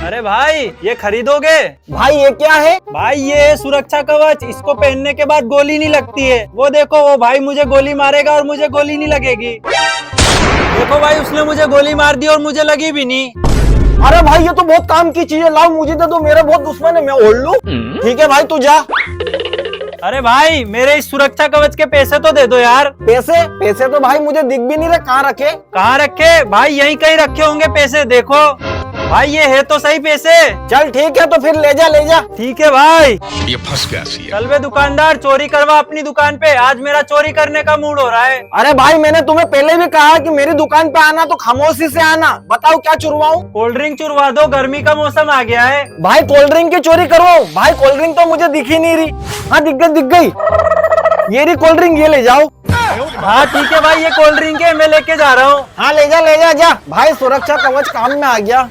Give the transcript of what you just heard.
अरे भाई ये खरीदोगे? भाई ये क्या है? भाई ये सुरक्षा कवच, इसको पहनने के बाद गोली नहीं लगती है। वो देखो वो भाई मुझे गोली मारेगा और मुझे गोली नहीं लगेगी। देखो भाई उसने मुझे गोली मार दी और मुझे लगी भी नहीं। अरे भाई ये तो बहुत काम की चीज है, लाओ मुझे दे दो, मेरे बहुत दुश्मन है, मैं ओढ़ लूं। ठीक है भाई तू जा। अरे भाई मेरे इस सुरक्षा कवच के पैसे तो दे दो यार। पैसे? पैसे तो भाई मुझे दिख भी नहीं रहे, कहाँ रखे? कहाँ रखे भाई? यहीं कहीं रखे होंगे पैसे, देखो भाई ये है तो सही पैसे। चल ठीक है तो फिर ले जा ले जा। ठीक है भाई। ये फंस गया सी है। चल बे दुकानदार, चोरी करवा अपनी दुकान पे, आज मेरा चोरी करने का मूड हो रहा है। अरे भाई मैंने तुम्हें पहले भी कहा कि मेरी दुकान पे आना तो खामोशी से आना। बताओ क्या चुरवाऊं? कोल्ड ड्रिंक चुरवा दो, गर्मी का मौसम आ गया है। भाई कोल्ड ड्रिंक की चोरी करवाओ? भाई कोल्ड ड्रिंक तो मुझे दिख ही नहीं रही। हाँ दिख गई दिख गई, ये रही कोल्ड ड्रिंक, ये ले जाओ। हाँ ठीक है भाई, ये कोल्ड ड्रिंक है, मैं लेके जा रहा हूँ। हाँ ले जा जा। भाई सुरक्षा कवच काम में आ गया।